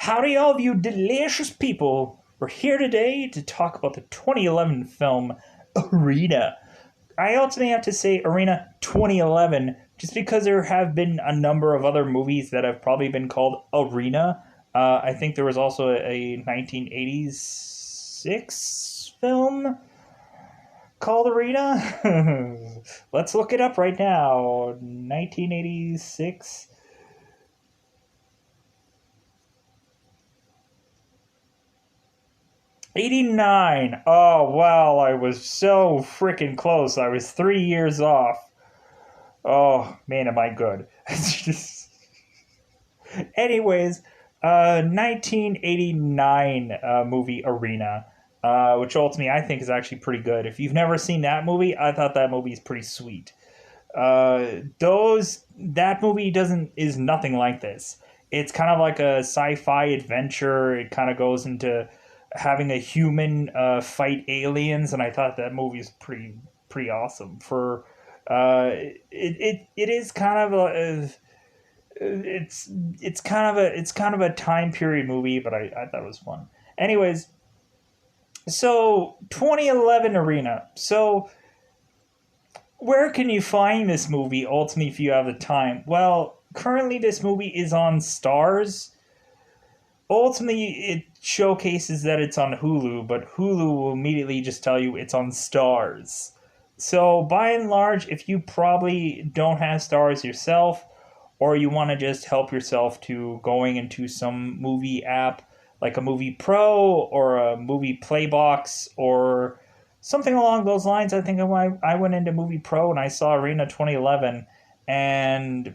Howdy, all of you delicious people. We're here today to talk about the 2011 film Arena. I ultimately have to say Arena 2011 just because there have been a number of other movies that have probably been called Arena. I think there was also a 1986 film called Arena. Let's look it up right now. 1986. 89. Oh, wow. I was so freaking close. I was 3 years off. Oh, man, am I good. Anyways, 1989 movie Arena, which ultimately I think is actually pretty good. If you've never seen that movie, I thought that movie is pretty sweet. That movie doesn't is nothing like this. It's kind of like a sci-fi adventure. It kind of goes into having a human fight aliens, and I thought that movie is pretty awesome. For it is kind of a it's kind of a time period movie, but I thought it was fun. Anyways, so 2011 Arena. So where can you find this movie ultimately if you have the time? Well, currently this movie is on Stars. Ultimately, it showcases that it's on Hulu, but Hulu will immediately just tell you it's on Stars. So, by and large, if you probably don't have Stars yourself, or you want to just help yourself to going into some movie app like a Movie Pro or a Movie Playbox or something along those lines, I think I went into Movie Pro and I saw Arena 2011, and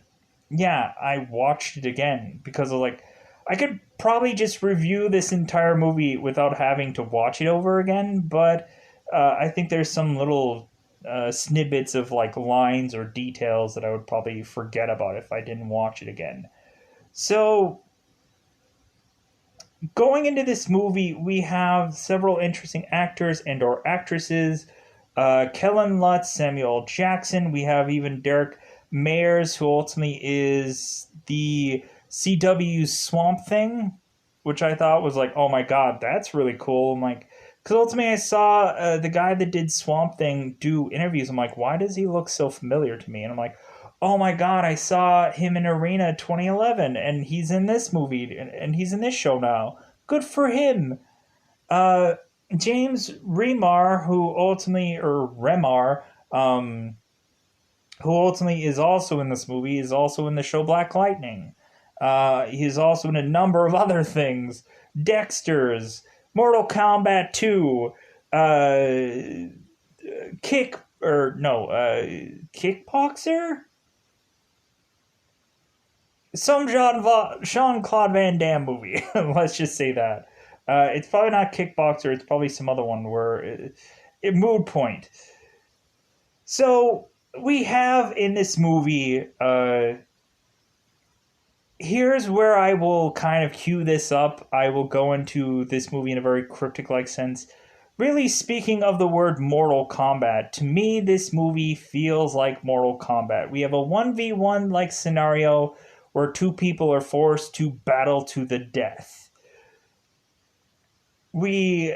yeah, I watched it again because of like I could probably just review this entire movie without having to watch it over again, but I think there's some little snippets of like lines or details that I would probably forget about if I didn't watch it again. So, going into this movie, we have several interesting actors and or actresses. Kellen Lutz, Samuel Jackson. We have even Derek Mayers, who ultimately is the CW Swamp Thing, which I thought was like, oh my god, that's really cool. I'm like, because ultimately I saw the guy that did Swamp Thing do interviews. I'm like, why does he look so familiar to me? And I'm like, oh my god, I saw him in Arena 2011, and he's in this movie, and he's in this show now. Good for him. Uh, James Remar, who ultimately, or Remar, who ultimately is also in this movie, is also in the show Black Lightning. He's also in a number of other things. Dexter's, Mortal Kombat 2, Kickboxer? Some Jean Claude Van Damme movie. Let's just say that. It's probably not Kickboxer. It's probably some other one where mood point. So we have in this movie. Here's where I will kind of cue this up. I will go into this movie in a very cryptic like sense. Really speaking of the word Mortal Kombat, to me, this movie feels like Mortal Kombat. We have a 1v1 like scenario where two people are forced to battle to the death. We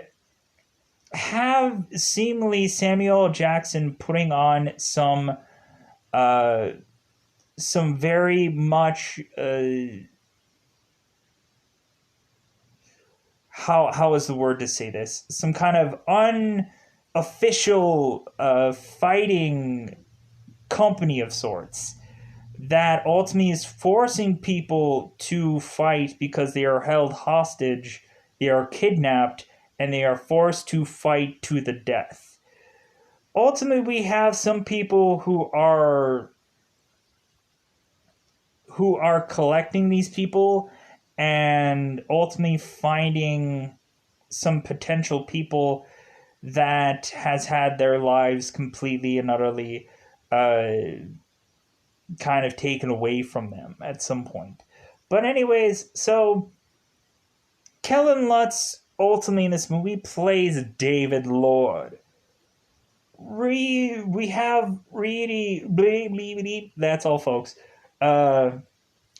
have seemingly Samuel Jackson putting on uh, some very much how is the word to say this? Some kind of unofficial fighting company of sorts that ultimately is forcing people to fight because they are held hostage, they are kidnapped, and they are forced to fight to the death. Ultimately, we have some people who are collecting these people and ultimately finding some potential people that has had their lives completely and utterly kind of taken away from them at some point. But anyways, so Kellen Lutz ultimately in this movie plays David Lord. We have really that's all, folks. Uh,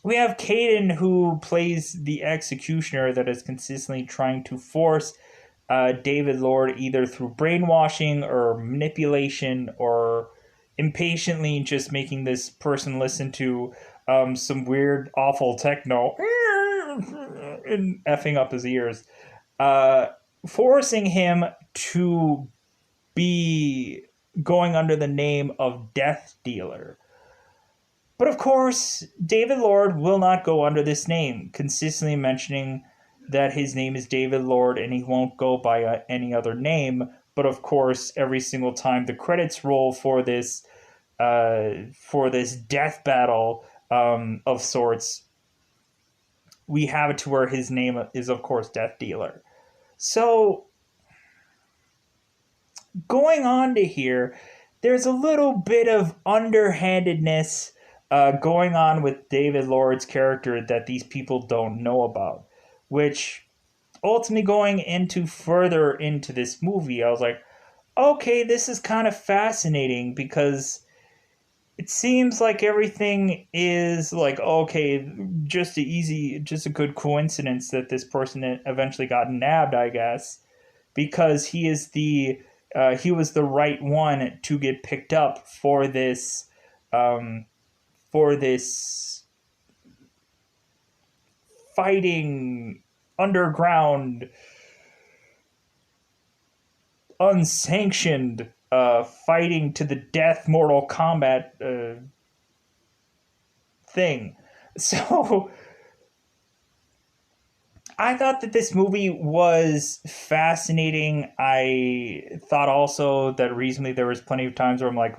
we have Caden, who plays the executioner that is consistently trying to force David Lord either through brainwashing or manipulation or impatiently just making this person listen to some weird, awful techno and effing up his ears, uh, forcing him to be going under the name of Death Dealer. But of course, David Lord will not go under this name, consistently mentioning that his name is David Lord and he won't go by any other name. But of course, every single time the credits roll for this death battle of sorts, we have it to where his name is, of course, Death Dealer. So going on to here, there's a little bit of underhandedness going on with David Lord's character that these people don't know about, which ultimately going into further into this movie, I was like, okay, this is kind of fascinating because it seems like everything is like, okay, just a good coincidence that this person eventually got nabbed, I guess, because he was the right one to get picked up um, for this fighting underground unsanctioned fighting to the death Mortal Kombat thing. So I thought that this movie was fascinating. I thought also that reasonably there was plenty of times where I'm like,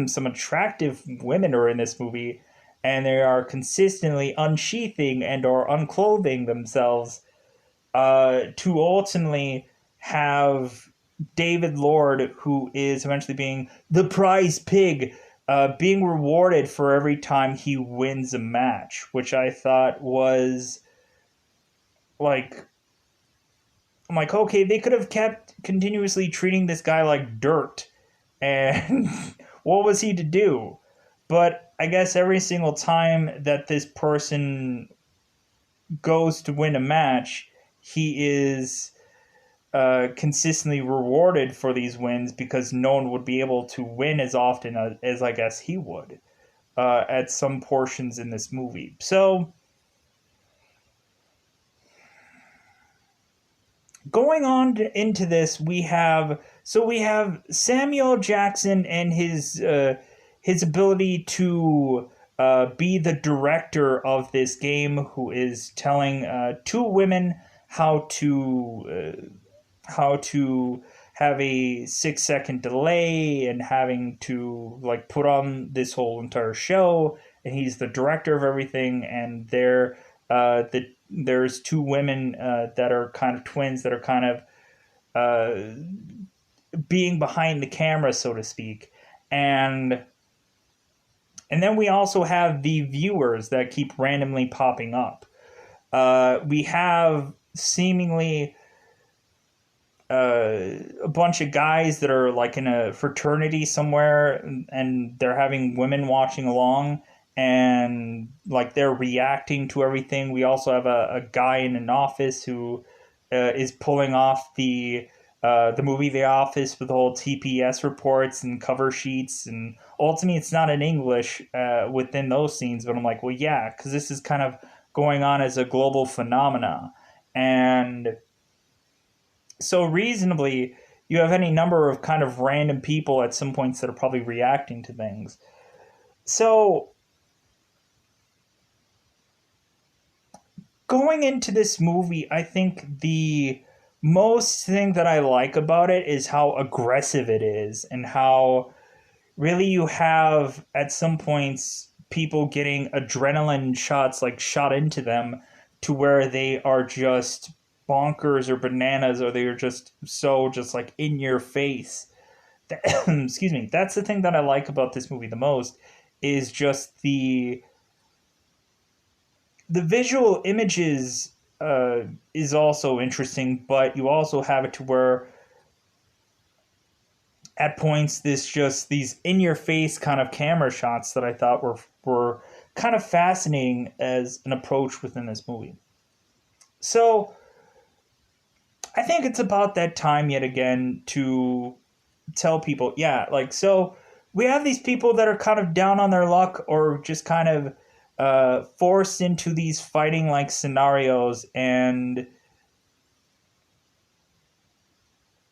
some attractive women are in this movie, and they are consistently unsheathing and or unclothing themselves to ultimately have David Lord, who is eventually being the prize pig, being rewarded for every time he wins a match, which I thought was like, I'm like, okay, they could have kept continuously treating this guy like dirt, and what was he to do? But I guess every single time that this person goes to win a match, he is consistently rewarded for these wins because no one would be able to win as often as I guess he would at some portions in this movie. So going on into this, we have Samuel Jackson and his ability to be the director of this game, who is telling two women how to have a 6 second delay and having to like put on this whole entire show, and he's the director of everything, and there's two women that are kind of twins that are kind of uh, being behind the camera, so to speak, and then we also have the viewers that keep randomly popping up. We have seemingly a bunch of guys that are like in a fraternity somewhere, and they're having women watching along, and like they're reacting to everything. We also have a guy in an office who is pulling off the movie The Office with the whole TPS reports and cover sheets, and ultimately it's not in English within those scenes, but I'm like, well, yeah, because this is kind of going on as a global phenomena. And so reasonably, you have any number of kind of random people at some points that are probably reacting to things. So going into this movie, I think the most thing that I like about it is how aggressive it is, and how really you have at some points people getting adrenaline shots like shot into them to where they are just bonkers or bananas, or they are just so just like in your face. Excuse me. That's the thing that I like about this movie the most, is just the visual images is also interesting, but you also have it to where at points these in your face kind of camera shots that I thought were kind of fascinating as an approach within this movie. So I think it's about that time yet again to tell people, yeah, like, so we have these people that are kind of down on their luck or just kind of forced into these fighting like scenarios, and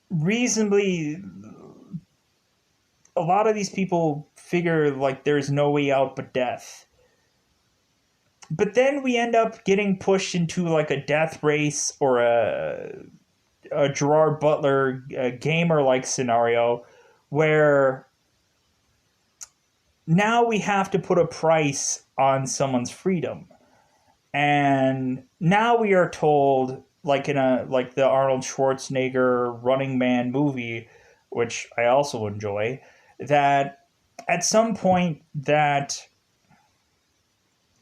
reasonably a lot of these people figure like there's no way out but death. But then we end up getting pushed into like a death race or a Gerard Butler gamer like scenario where now we have to put a price on someone's freedom. And now we are told, like in a like the Arnold Schwarzenegger Running Man movie, which I also enjoy, that at some point that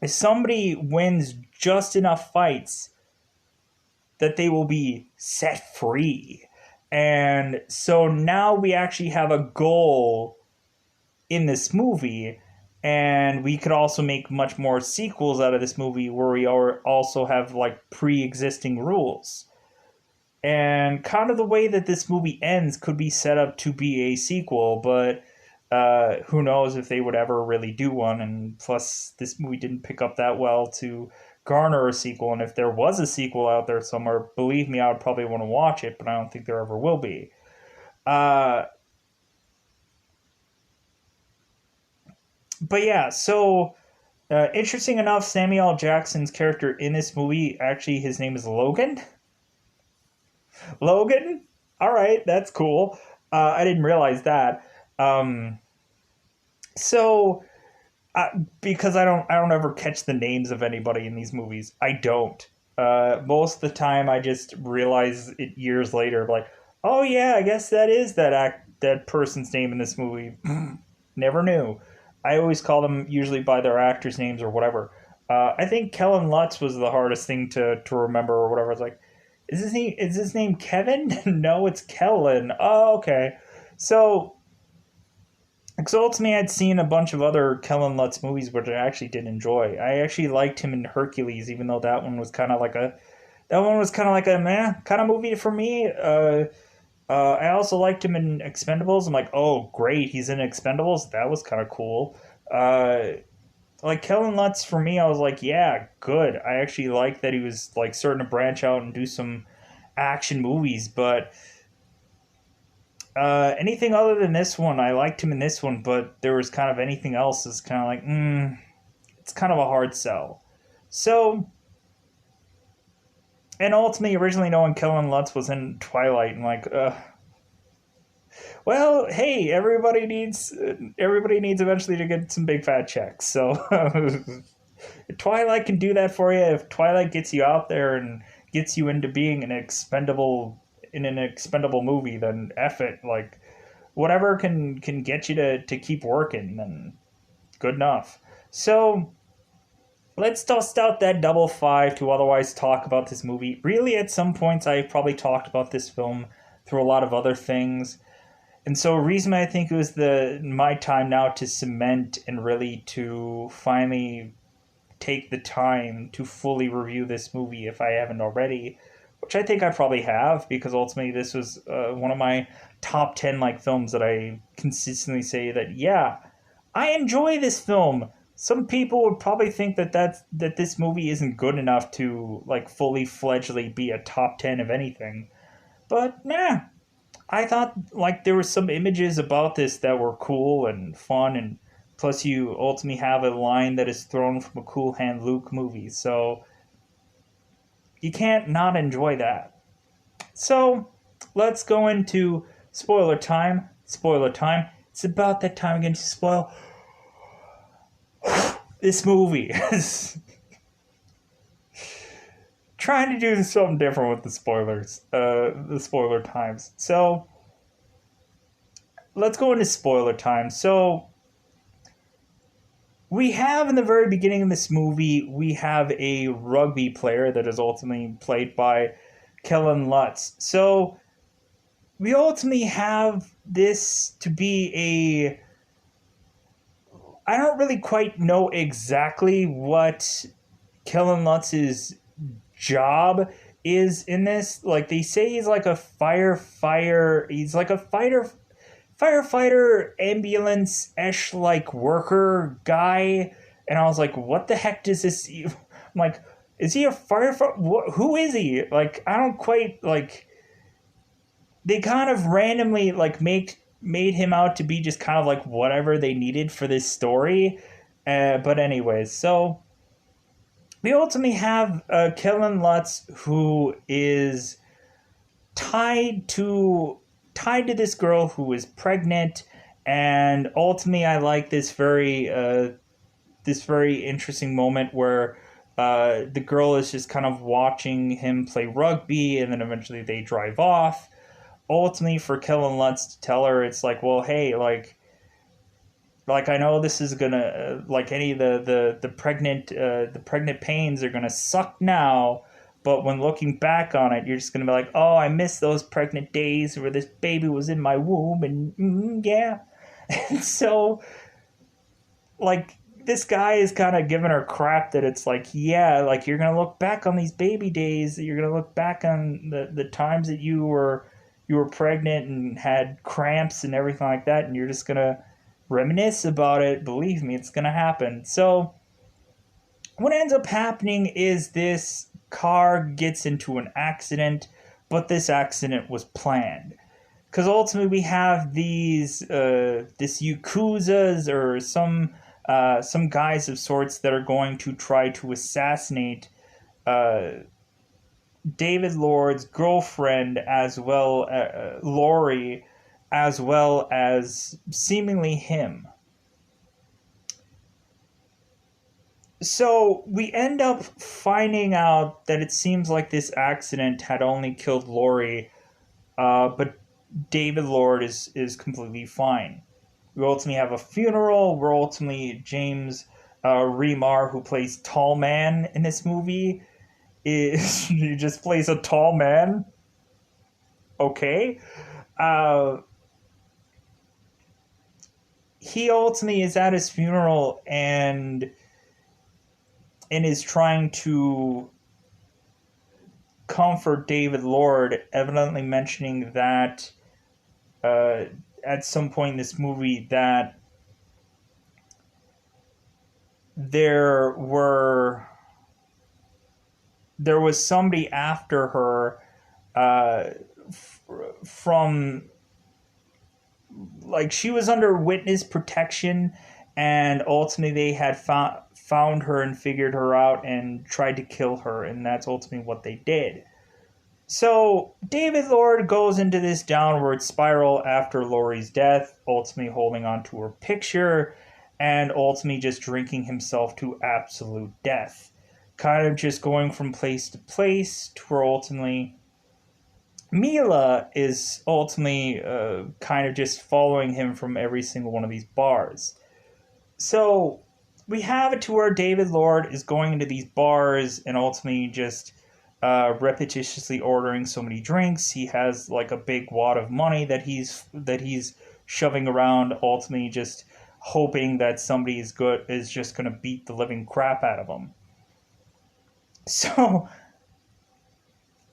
if somebody wins just enough fights that they will be set free. And so now we actually have a goal in this movie, and we could also make much more sequels out of this movie where we are also have like pre-existing rules. And kind of the way that this movie ends could be set up to be a sequel, but who knows if they would ever really do one. And plus, this movie didn't pick up that well to garner a sequel. And if there was a sequel out there somewhere, believe me, I would probably want to watch it, but I don't think there ever will be. But yeah, so interesting enough, Samuel L. Jackson's character in this movie, actually, his name is Logan. Logan? All right, that's cool. I didn't realize that. So, because I don't ever catch the names of anybody in these movies. I don't. Most of the time, I just realize it years later, like, oh yeah, I guess that is that person's name in this movie. Never knew. I always call them usually by their actors' names or whatever. I think Kellen Lutz was the hardest thing to remember or whatever. It's like, is his name Kevin? No, it's Kellen. Oh, okay. So ultimately, I'd seen a bunch of other Kellen Lutz movies, which I actually did enjoy. I actually liked him in Hercules, even though that one was kind of like a meh kind of movie for me. I also liked him in Expendables. I'm like, oh, great, he's in Expendables. That was kind of cool. Like Kellen Lutz for me, I was like, yeah, good. I actually like that he was like starting to branch out and do some action movies. But anything other than this one, I liked him in this one. But there was kind of anything else is kind of like, it's kind of a hard sell. So and ultimately, originally knowing Kellen Lutz was in Twilight, and like, well, hey, everybody needs eventually to get some big fat checks. So if Twilight can do that for you, if Twilight gets you out there and gets you into being in an expendable movie, then F it. Like whatever can get you to keep working, then good enough. So let's dust out that double five to otherwise talk about this movie. Really, at some points, I've probably talked about this film through a lot of other things. And so, a reason I think it was my time now to cement and really to finally take the time to fully review this movie if I haven't already, which I think I probably have because ultimately this was one of my top 10 like films that I consistently say that, yeah, I enjoy this film. Some people would probably think that this movie isn't good enough to like fully fledgedly be a top 10 of anything. But nah, I thought like there were some images about this that were cool and fun, and plus you ultimately have a line that is thrown from a Cool Hand Luke movie. So you can't not enjoy that. So let's go into spoiler time. Spoiler time. It's about that time again to spoil this movie. Trying to do something different with the spoiler times. So let's go into spoiler time. So we have in the very beginning of this movie, we have a rugby player that is ultimately played by Kellen Lutz. So we ultimately have this to be I don't really quite know exactly what Kellen Lutz's job is in this. Like they say he's like a he's like a firefighter ambulance esh like worker guy, and I was like, what the heck does this? I'm like, is he a firefighter? Who is he? Like, I don't quite like. They kind of randomly like made him out to be just kind of like whatever they needed for this story. But anyways, so we ultimately have Kellen Lutz who is tied to tied to this girl who is pregnant, and ultimately I like this very interesting moment where the girl is just kind of watching him play rugby, and then eventually they drive off. Ultimately, for Kellen Lutz to tell her, it's like, well, hey, like I know this is gonna like any of the pregnant pains are gonna suck now, but when looking back on it, you're just gonna be like, oh, I miss those pregnant days where this baby was in my womb, and yeah, and so like this guy is kind of giving her crap that it's like, yeah, like you're gonna look back on these baby days, you're gonna look back on the times that you were pregnant and had cramps and everything like that, and you're just gonna reminisce about it. Believe me, it's gonna happen. So what ends up happening is this car gets into an accident, but this accident was planned. Because ultimately we have this yakuzas or some guys of sorts that are going to try to assassinate uh, David Lord's girlfriend, as well Laurie, as well as seemingly him. So we end up finding out that it seems like this accident had only killed Laurie, but David Lord is completely fine. We ultimately have a funeral where ultimately James Remar, who plays Tall Man in this movie, is he just plays a tall man. Okay, uh, he ultimately is at his funeral and is trying to comfort David Lord, evidently mentioning that uh, at some point in this movie that there were there was somebody after her uh, from like she was under witness protection, and ultimately they had found her and figured her out and tried to kill her, and that's ultimately what they did. So David Lord goes into this downward spiral after Laurie's death, ultimately holding on to her picture and ultimately just drinking himself to absolute death. Kind of just going from place to place to where ultimately Mila is ultimately kind of just following him from every single one of these bars. So we have it to where David Lord is going into these bars and ultimately just repetitiously ordering so many drinks. He has like a big wad of money that he's shoving around, ultimately just hoping that somebody is just gonna beat the living crap out of him. So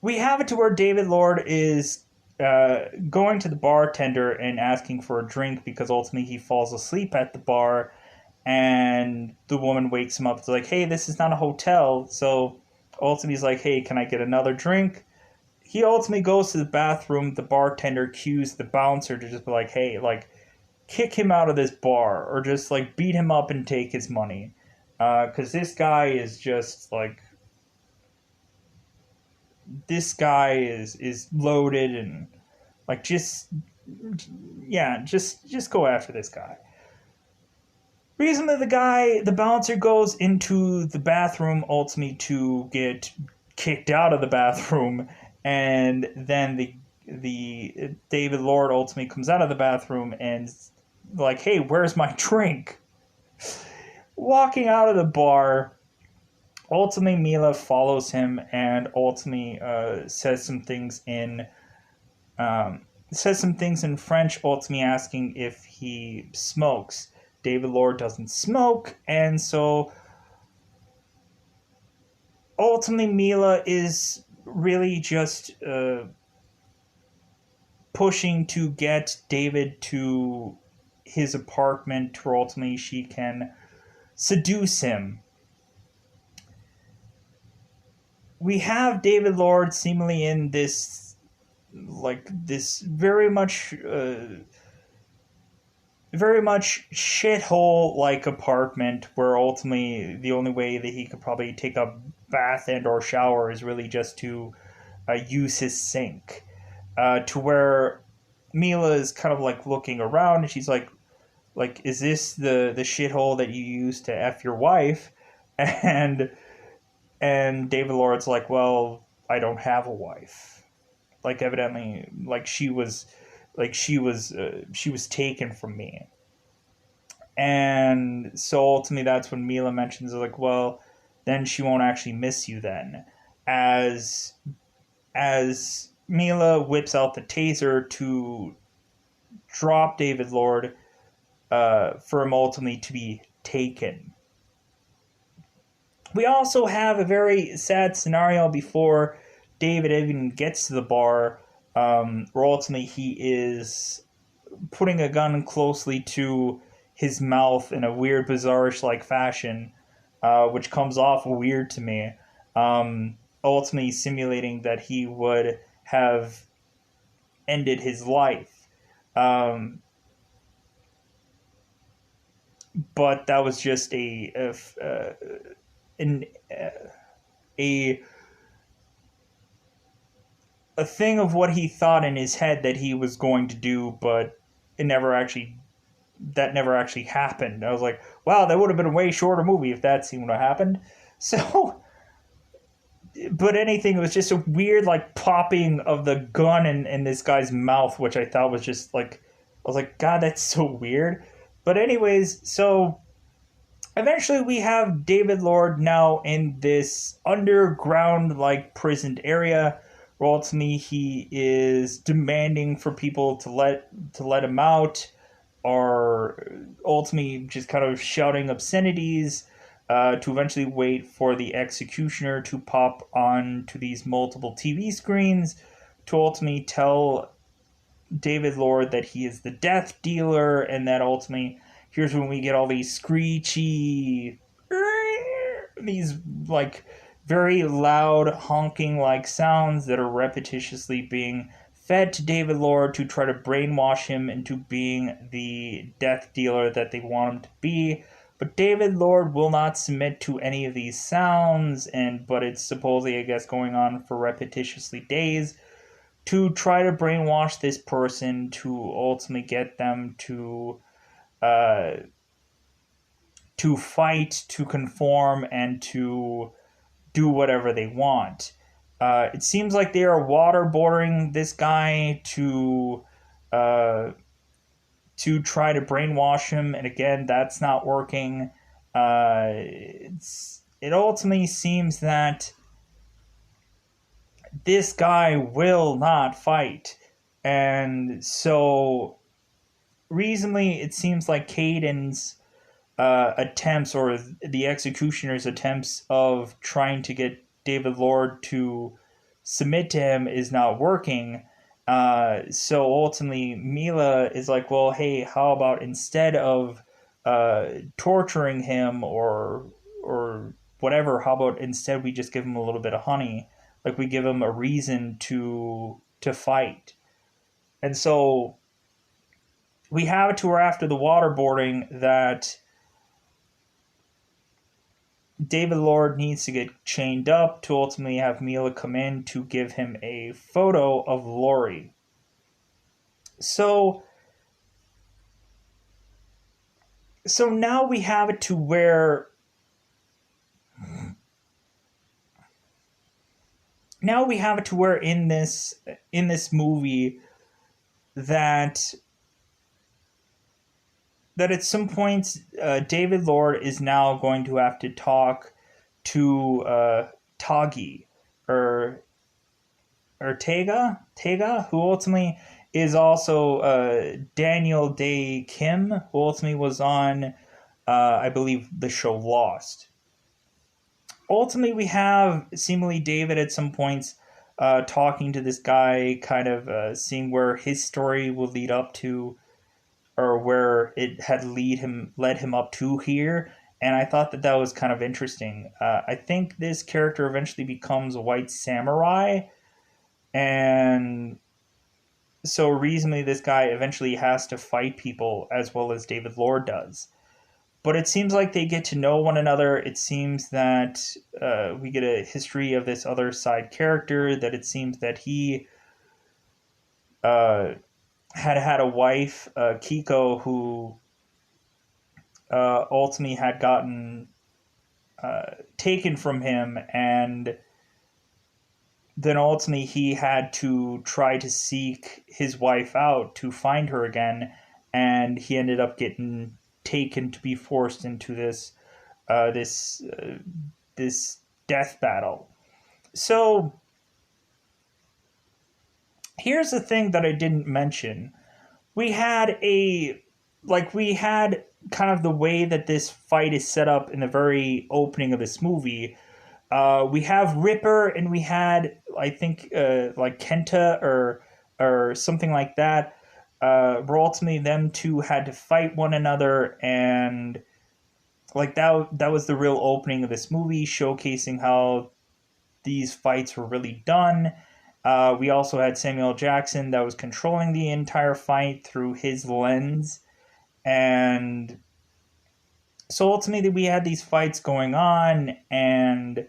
we have it to where David Lord is going to the bartender and asking for a drink because ultimately he falls asleep at the bar, and the woman wakes him up. It's like, hey, this is not a hotel. So ultimately he's like, hey, can I get another drink? He ultimately goes to the bathroom. The bartender cues the bouncer to just be like, hey, like, kick him out of this bar or just like beat him up and take his money. Because this guy is just like, this guy is loaded and like just go after this guy. Recently, the bouncer goes into the bathroom ultimately to get kicked out of the bathroom, and then the David Lord ultimately comes out of the bathroom and like, hey, where's my drink? Walking out of the bar, ultimately Mila follows him and ultimately says some things in French, ultimately asking if he smokes. David Lord doesn't smoke, and so ultimately Mila is really just pushing to get David to his apartment where ultimately she can seduce him. We have David Lord seemingly in this, like, this very much shithole like apartment where ultimately the only way that he could probably take a bath and or shower is really just to use his sink. To where Mila is kind of like looking around and she's like, is this the shithole that you use to F your wife? And David Lord's like, well, I don't have a wife. Like, evidently, she was taken from me. And so ultimately that's when Mila mentions, like, well, then she won't actually miss you then. As Mila whips out the taser to drop David Lord for him ultimately to be taken. We also have a very sad scenario before David even gets to the bar, where ultimately he is putting a gun closely to his mouth in a weird, bizarre-ish like fashion, which comes off weird to me. Ultimately simulating that he would have ended his life. But that was just an, a a thing of what he thought in his head that he was going to do, but it never actually never actually happened. I was like, wow, that would have been a way shorter movie if that scene would have happened. So, but anything, it was just a weird like popping of the gun in this guy's mouth, which I thought was just like, I was like, God, that's so weird. But anyways, so eventually we have David Lord now in this underground like prisoned area where ultimately he is demanding for people to let him out, or ultimately just kind of shouting obscenities, to eventually wait for the executioner to pop on to these multiple TV screens to ultimately tell David Lord that he is the death dealer, and that ultimately here's when we get all these screechy, these like very loud honking like sounds that are repetitiously being fed to David Lord to try to brainwash him into being the death dealer that they want him to be. But David Lord will not submit to any of these sounds, but it's supposedly, I guess, going on for repetitiously days to try to brainwash this person to ultimately get them uh, to fight, to conform, and to do whatever they want. It seems like they are waterboarding this guy uh, to try to brainwash him, and again, that's not working. It ultimately seems that this guy will not fight, and so reasonably, it seems like Caden's attempts, or the executioner's attempts of trying to get David Lord to submit to him is not working. So ultimately, Mila is like, well, hey, how about instead of torturing him or whatever, how about instead we just give him a little bit of honey, like we give him a reason to fight. And so we have it to where after the waterboarding that David Lord needs to get chained up to ultimately have Mila come in to give him a photo of Lori. So now we have it to where in this movie that at some point David Lord is now going to have to talk to Tagi or Tega, who ultimately is also Daniel Day Kim, who ultimately was on, I believe, the show Lost. Ultimately, we have seemingly David at some points talking to this guy, kind of seeing where his story will lead up to, or where it had led him up to here. And I thought that that was kind of interesting. I think this character eventually becomes a white samurai, and so reasonably, this guy eventually has to fight people as well as David Lord does. But it seems like they get to know one another. It seems that we get a history of this other side character. That it seems that he uh, had a wife, Kiko, who ultimately had gotten taken from him, and then ultimately he had to try to seek his wife out to find her again, and he ended up getting taken to be forced into uh, this uh, this death battle. So here's the thing that I didn't mention. We had we had kind of the way that this fight is set up in the very opening of this movie. We have Ripper, and we had, I think, like Kenta or something like that. Where ultimately them two had to fight one another, and like that was the real opening of this movie, showcasing how these fights were really done. We also had Samuel Jackson that was controlling the entire fight through his lens, and so ultimately we had these fights going on, and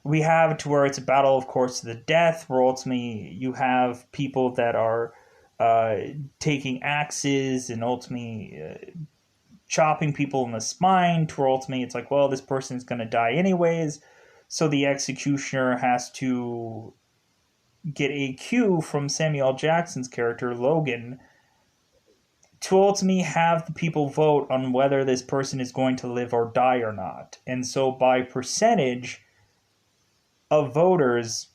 we have to where it's a battle, of course, to the death, where ultimately you have people that are uh, taking axes and ultimately chopping people in the spine, to where ultimately it's like, well, this person's going to die anyways. So the executioner has to get a cue from Samuel Jackson's character, Logan, to ultimately have the people vote on whether this person is going to live or die or not. And so by percentage of voters,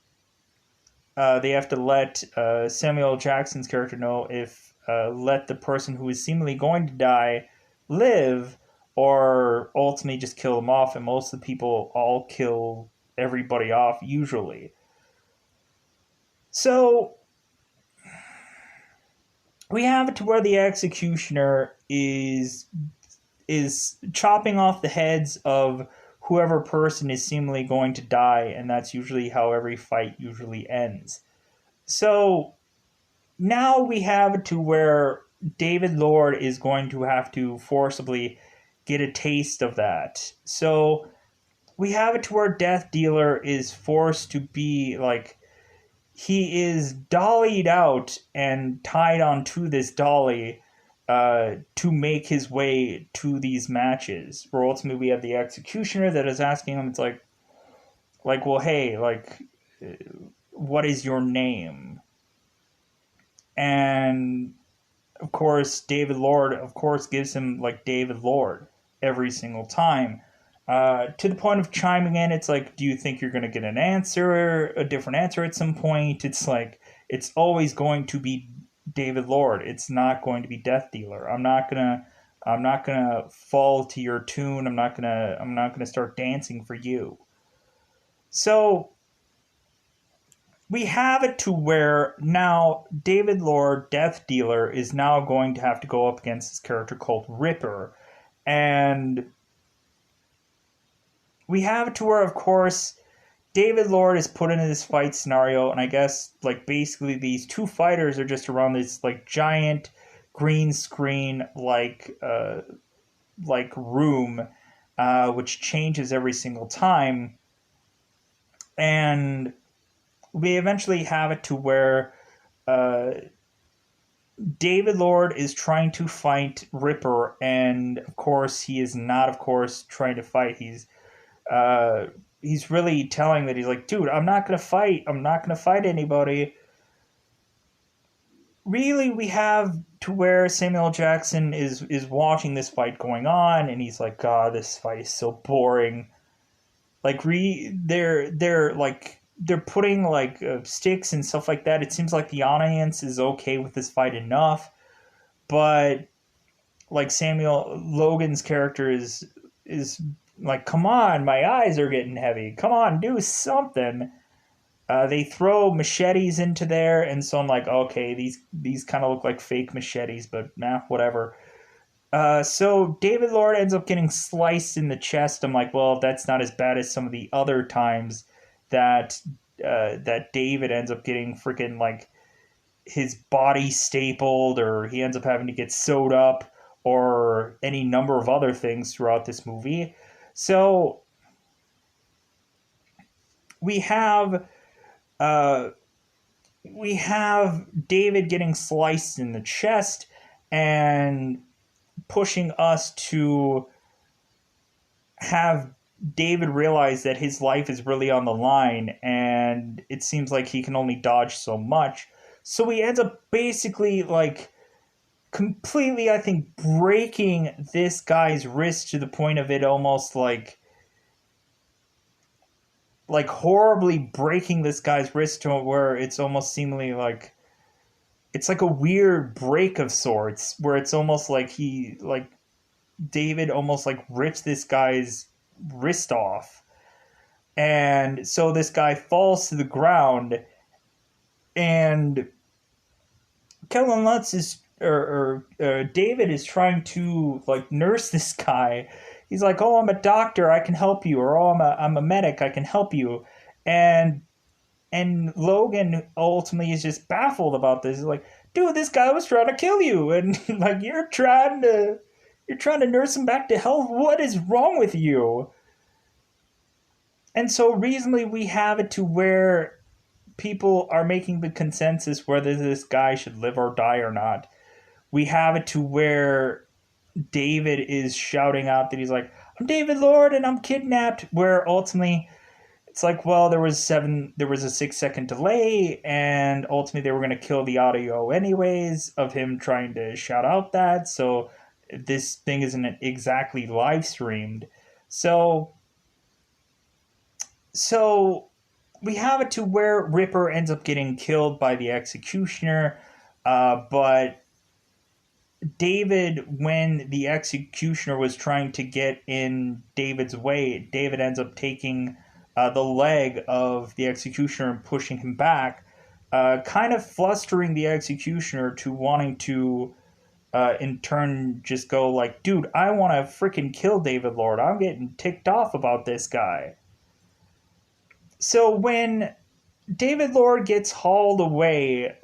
they have to let Samuel Jackson's character know if let the person who is seemingly going to die live, or ultimately just kill them off. And most of the people all kill everybody off usually. So we have it to where the executioner is chopping off the heads of whoever person is seemingly going to die, and that's usually how every fight usually ends. So now we have it to where David Lord is going to have to forcibly get a taste of that. So we have it to where Death Dealer is forced to be like, he is dollied out and tied onto this dolly to make his way to these matches. Where ultimately we have the executioner that is asking him, it's like, well, hey, like, what is your name? And of course, David Lord, of course, gives him like David Lord every single time. To the point of chiming in, it's like, do you think you're going to get a different answer at some point? It's like, it's always going to be David Lord. It's not going to be Death Dealer. I'm not gonna fall to your tune. I'm not gonna start dancing for you. So we have it to where now David Lord, Death Dealer, is now going to have to go up against this character called Ripper. And we have it to where, of course, David Lord is put into this fight scenario, and I guess, like, basically these two fighters are just around this, like, giant green screen, like room, which changes every single time. And we eventually have it to where uh, David Lord is trying to fight Ripper, and of course he is not, of course, trying to fight. Uh, he's really telling that he's like, dude, I'm not gonna fight. I'm not gonna fight anybody. Really, we have to where Samuel Jackson is watching this fight going on, and he's like, God, this fight is so boring. Like they're like they're putting like sticks and stuff like that. It seems like the audience is okay with this fight enough, but like Samuel Logan's character is like, come on, my eyes are getting heavy. Come on, do something. They throw machetes into there, and so I'm like, okay, these kind of look like fake machetes, but nah, whatever. So David Lord ends up getting sliced in the chest. I'm like, well, that's not as bad as some of the other times that that David ends up getting freaking like his body stapled, or he ends up having to get sewed up, or any number of other things throughout this movie. So we have uh, we have David getting sliced in the chest and pushing us to have David realize that his life is really on the line, and it seems like he can only dodge so much. So he ends up basically like completely, I think, breaking this guy's wrist to the point of it almost like horribly breaking this guy's wrist to where it's almost seemingly like it's like a weird break of sorts where it's almost like he like David almost like rips this guy's wrist off. And so this guy falls to the ground, and Kellen Lutz is or David is trying to like nurse this guy. He's like, "Oh, I'm a doctor, I can help you," or "Oh, I'm a medic, I can help you," and Logan ultimately is just baffled about this. He's like, "Dude, this guy was trying to kill you, and like you're trying to nurse him back to health. What is wrong with you?" And so reasonably, we have it to where people are making the consensus whether this guy should live or die or not. We have it to where David is shouting out that he's like, "I'm David Lord and I'm kidnapped," where ultimately it's like, well, there was a 6 second delay, and ultimately they were going to kill the audio anyways of him trying to shout out that. So this thing isn't exactly live streamed. So so we have it to where Ripper ends up getting killed by the executioner, but David, when the executioner was trying to get in David's way, David ends up taking the leg of the executioner and pushing him back, kind of flustering the executioner to wanting to, in turn, just go like, "Dude, I want to freaking kill David Lord. I'm getting ticked off about this guy." So when David Lord gets hauled away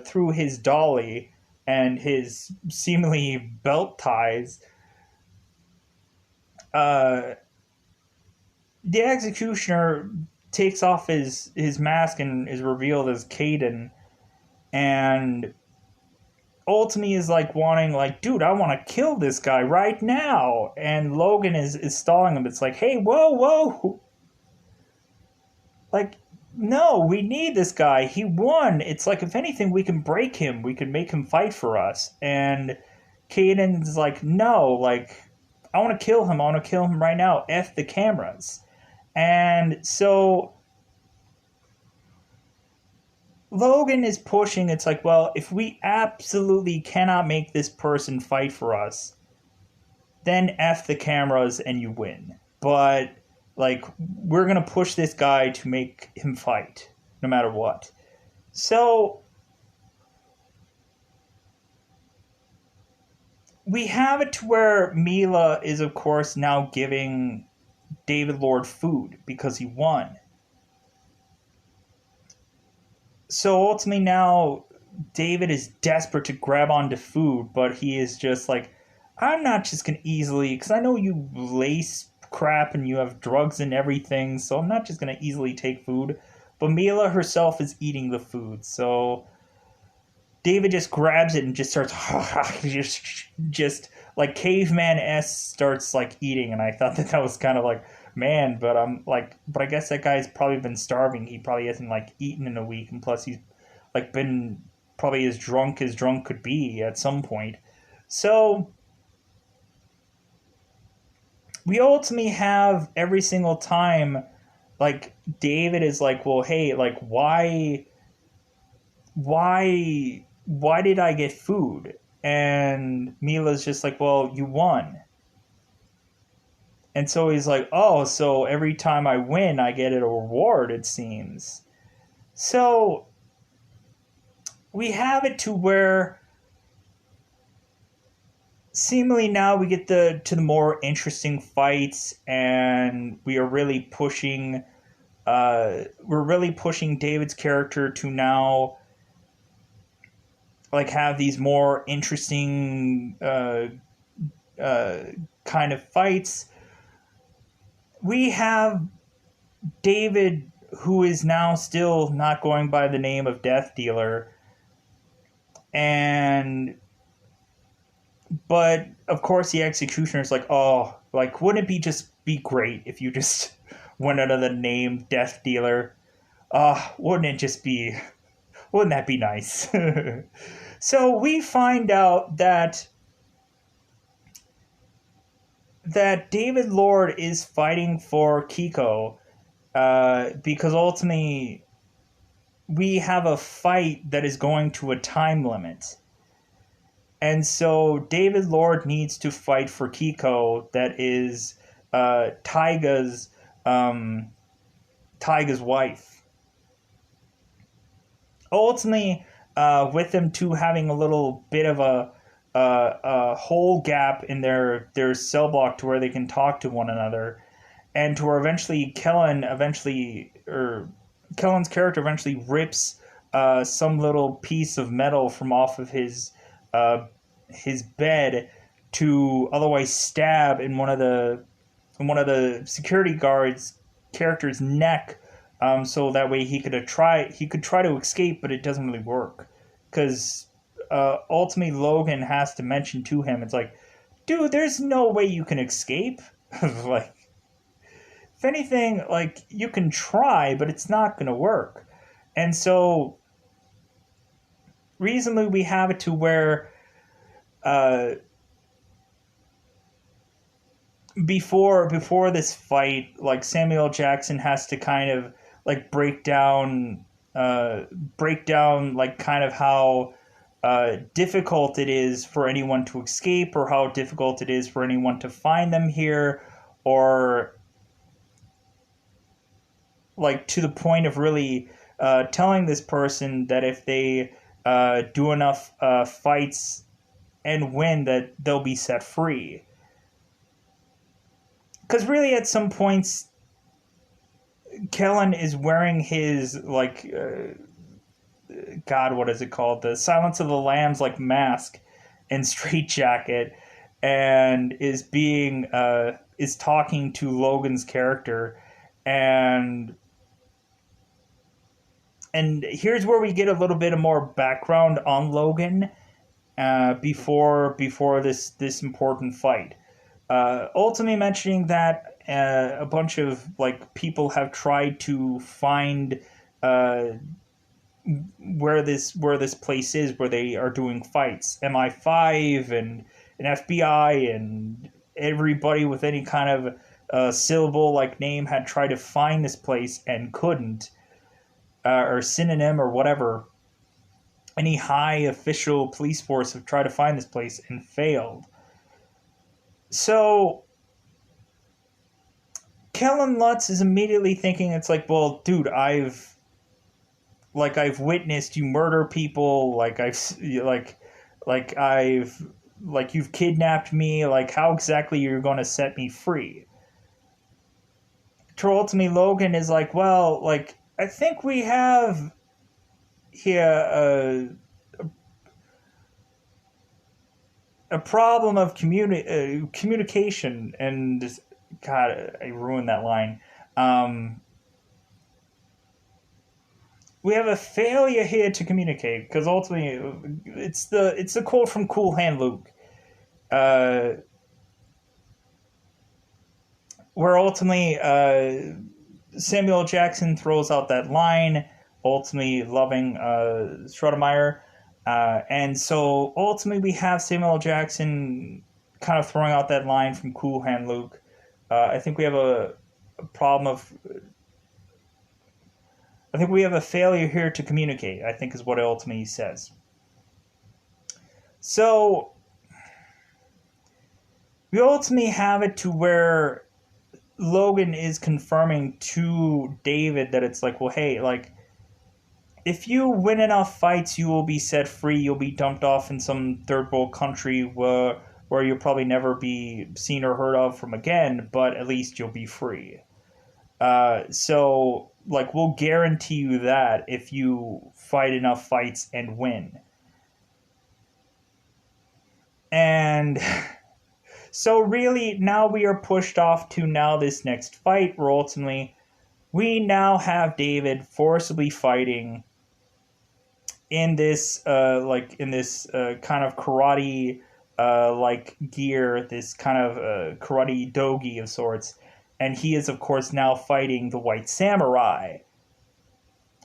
through his dolly and his seemingly belt ties, uh, the executioner takes off his mask and is revealed as Caden, and ultimately is like wanting like, "Dude, I want to kill this guy right now," and Logan is stalling him. It's like, "Hey, whoa, like, no, we need this guy. He won. It's like, if anything, we can break him. We can make him fight for us." And Caden's like, "No, like, I want to kill him. I want to kill him right now. F the cameras." And so Logan is pushing. It's like, well, if we absolutely cannot make this person fight for us, then F the cameras and you win. But like, we're gonna push this guy to make him fight no matter what. So we have it to where Mila is, of course, now giving David Lord food because he won. So ultimately now David is desperate to grab onto food, but he is just like, "I'm not just gonna easily, because I know you lace crap and you have drugs and everything, so I'm not just gonna easily take food." But Mila herself is eating the food, so David just grabs it and just starts just like caveman s starts like eating, and I thought that was kind of like, man, but I'm like, but I guess that guy's probably been starving. He probably hasn't like eaten in a week, and plus he's like been probably as drunk could be at some point. So we ultimately have every single time like David is like, well, hey, like why did I get food? And Mila's just like, well, you won. And so he's like, oh, so every time I win, I get a reward, it seems. So we have it to where seemingly now we get to the more interesting fights, and we're really pushing David's character to now like have these more interesting uh, kind of fights. We have David, who is now still not going by the name of Death Dealer, and but of course the executioner's like, oh, like wouldn't it be great if you just went under the name Death Dealer? Wouldn't it just be? Wouldn't that be nice? So we find out that David Lord is fighting for Kiko, because ultimately we have a fight that is going to a time limit. And so David Lord needs to fight for Kiko, that is um, Taiga's wife. Ultimately, with them two having a little bit of a whole gap in their cell block to where they can talk to one another, and to where eventually Kellen's character eventually rips some little piece of metal from off of uh, his bed to otherwise stab in one of the security guards character's neck, so that way he could try to escape, but it doesn't really work because ultimately Logan has to mention to him, it's like, dude, there's no way you can escape. Like, if anything, like you can try, but it's not gonna work. And so reasonably we have it to where uh, before this fight, like Samuel Jackson has to kind of like break down like kind of how difficult it is for anyone to escape, or how difficult it is for anyone to find them here, or like to the point of really telling this person that if they do enough fights and win, that they'll be set free. Because really, at some points, Kellen is wearing his like God, what is it called? The Silence of the Lambs like mask and straight jacket, and is talking to Logan's character, and here's where we get a little bit of more background on Logan before this important fight. Ultimately mentioning that a bunch of like people have tried to find uh, where this place is where they are doing fights. MI5 and an FBI and everybody with any kind of syllable like name had tried to find this place and couldn't, or synonym or whatever. Any high official police force have tried to find this place and failed. So Kellen Lutz is immediately thinking, it's like, well, dude, I've witnessed you murder people, like you've kidnapped me, like how exactly you're going to set me free. Ultimately Logan is like, well, like I think we have here a problem of communication, and God, I ruined that line. Um, we have a failure here to communicate, because ultimately it's the quote from Cool Hand Luke, uh, where ultimately Samuel Jackson throws out that line, ultimately loving Schroedermeyer. And so ultimately we have Samuel Jackson kind of throwing out that line from Cool Hand Luke. I think we have a problem of I think we have a failure here to communicate, I think is what it ultimately says. So we ultimately have it to where Logan is confirming to David that it's like, well, hey, like, if you win enough fights, you will be set free. You'll be dumped off in some third world country where you'll probably never be seen or heard of from again, but at least you'll be free. So, like, we'll guarantee you that if you fight enough fights and win. And so, really, now we are pushed off to now this next fight, where ultimately we now have David forcibly fighting in this kind of karate like gear, this kind of karate dogi of sorts, and he is of course now fighting the White Samurai.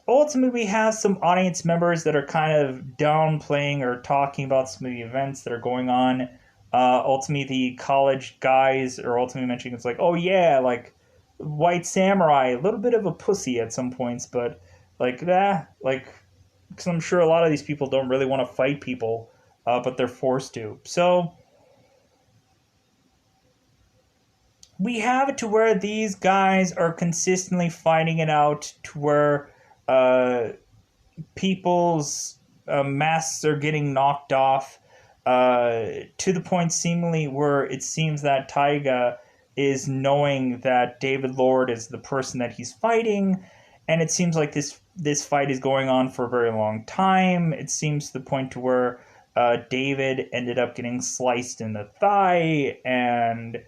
Ultimately, we have some audience members that are kind of downplaying or talking about some of the events that are going on. Ultimately, the college guys are ultimately mentioning it's like, oh yeah, like White Samurai, a little bit of a pussy at some points, but like that, like because I'm sure a lot of these people don't really want to fight people, but they're forced to. So we have it to where these guys are consistently fighting it out to where uh, people's masks are getting knocked off to the point seemingly where it seems that Taiga is knowing that David Lord is the person that he's fighting, and it seems like this fight is going on for a very long time. It seems to the point to where David ended up getting sliced in the thigh and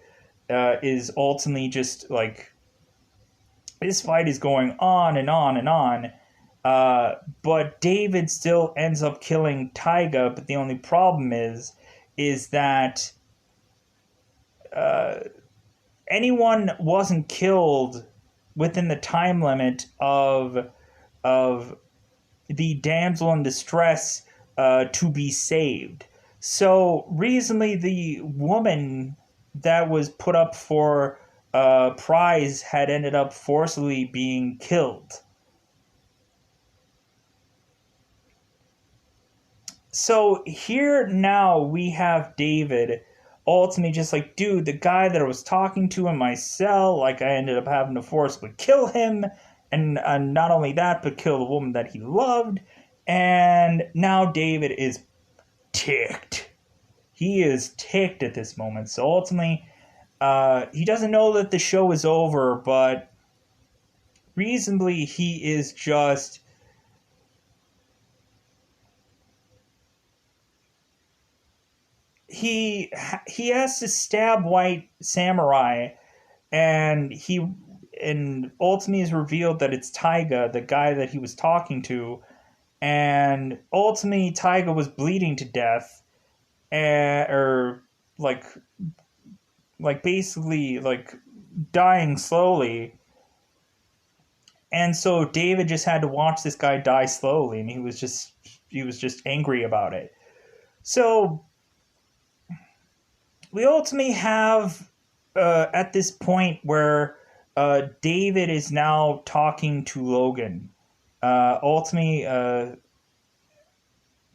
is ultimately just like this fight is going on and on and on. But David still ends up killing Taiga. But the only problem is that anyone wasn't killed within the time limit of the damsel in distress to be saved. So recently, the woman that was put up for prize had ended up forcibly being killed. So here now we have David ultimately just like, dude, the guy that I was talking to in my cell, like I ended up having to forcibly kill him, and not only that, but kill the woman that he loved. And now David is ticked. He is ticked at this moment. So ultimately, he doesn't know that the show is over, but reasonably, he is just he has to stab White Samurai, and ultimately is revealed that it's Taiga, the guy that he was talking to, and ultimately Taiga was bleeding to death, or like basically like dying slowly. And so David just had to watch this guy die slowly, and he was just angry about it. So we ultimately have at this point where David is now talking to Logan. Ultimately,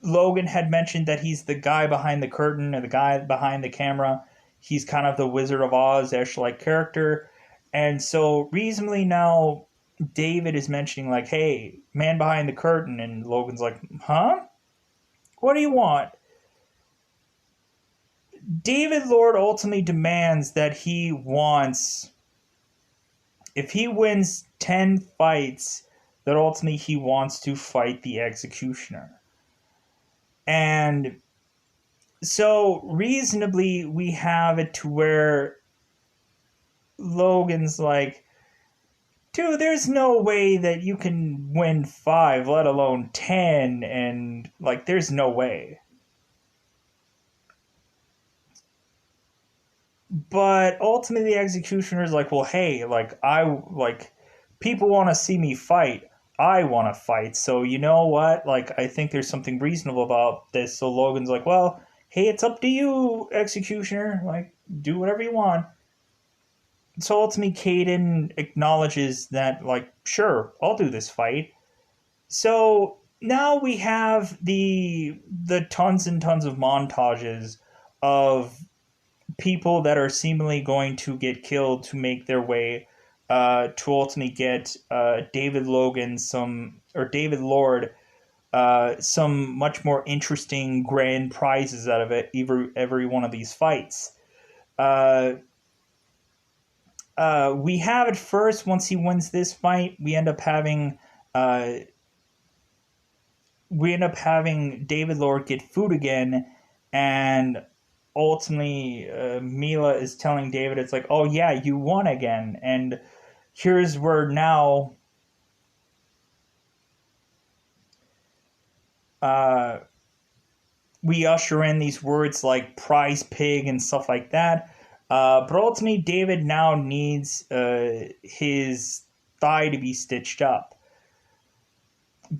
Logan had mentioned that he's the guy behind the curtain or the guy behind the camera. He's kind of the Wizard of Oz-ish like character. And so reasonably now David is mentioning like, hey, man behind the curtain. And Logan's like, huh? What do you want? David Lord ultimately demands that if he wins 10 fights, that ultimately he wants to fight the Executioner. And so reasonably we have it to where Logan's like, dude, there's no way that you can win 5, let alone 10, and like there's no way. But ultimately the Executioner is like, well, hey, people want to see me fight. I want to fight. So you know what? Like, I think there's something reasonable about this. So Logan's like, well, hey, it's up to you, Executioner. Like, do whatever you want. So ultimately, Caden acknowledges that, like, sure, I'll do this fight. So now we have the tons and tons of montages of people that are seemingly going to get killed to make their way to ultimately get David Logan some or David Lord some much more interesting grand prizes out of it. Every one of these fights. Uh, we have at first once he wins this fight, uh, we end up having David Lord get food again, and ultimately Mila is telling David, it's like, oh yeah, you won again, and here's where now uh, we usher in these words like prize pig and stuff like that. But ultimately, David now needs his thigh to be stitched up.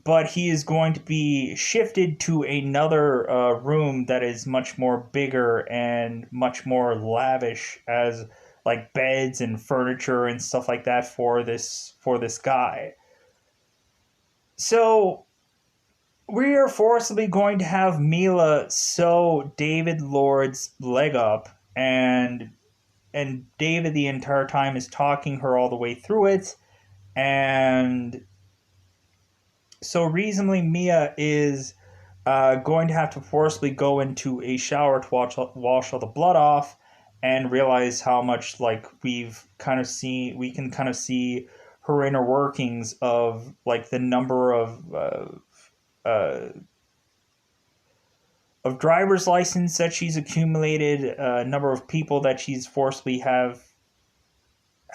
But he is going to be shifted to another room that is much more bigger and much more lavish, as like beds and furniture and stuff like that for this guy. So we are forcibly going to have Mila sew David Lord's leg up, and David the entire time is talking her all the way through it, and so reasonably Mia is going to have to forcibly go into a shower to wash all the blood off, and realize how much like we can kind of see her inner workings of like the number uh, of driver's license that she's accumulated, a number of people that she's forcibly have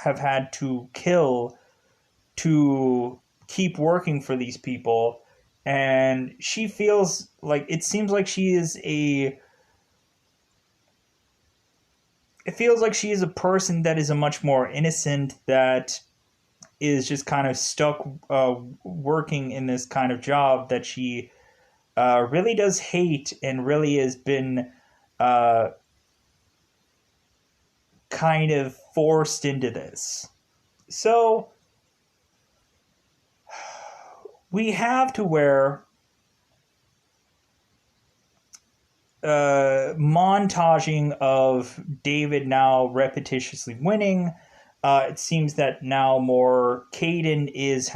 had to kill to keep working for these people, and she feels like it seems like she is a it feels like she is a person that is a much more innocent, that is just kind of stuck working in this kind of job that she really does hate, and really has been uh, kind of forced into this. So we have to where montaging of David now repetitiously winning. It seems that now more Caden is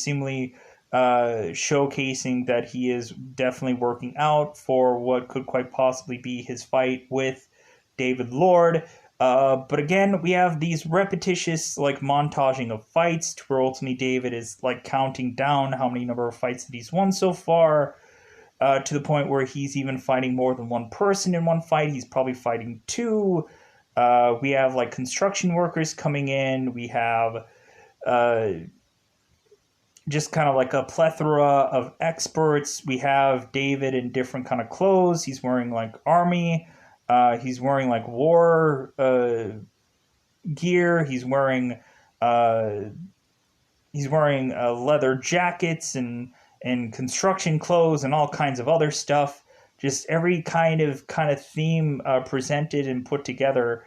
seemingly showcasing that he is definitely working out for what could quite possibly be his fight with David Lord. But again, we have these repetitious like montaging of fights to where ultimately David is like counting down how many number of fights that he's won so far, to the point where he's even fighting more than one person in one fight. He's probably fighting two. We have like construction workers coming in. We have uh, just kind of like a plethora of experts. We have David in different kind of clothes. He's wearing like army. He's wearing like war gear. Uh, he's wearing leather jackets and construction clothes and all kinds of other stuff. Just every kind of theme presented and put together.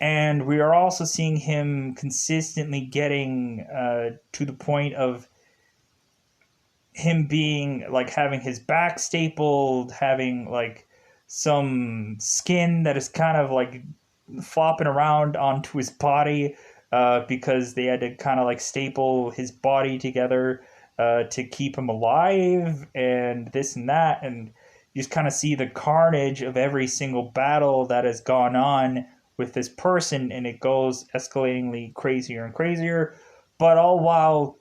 And we are also seeing him consistently getting to the point of him being like having his back stapled, having like some skin that is kind of like flopping around onto his body, because they had to kind of like staple his body together to keep him alive, and this and that. And you just kind of see the carnage of every single battle that has gone on with this person, and it goes escalatingly crazier and crazier. But all while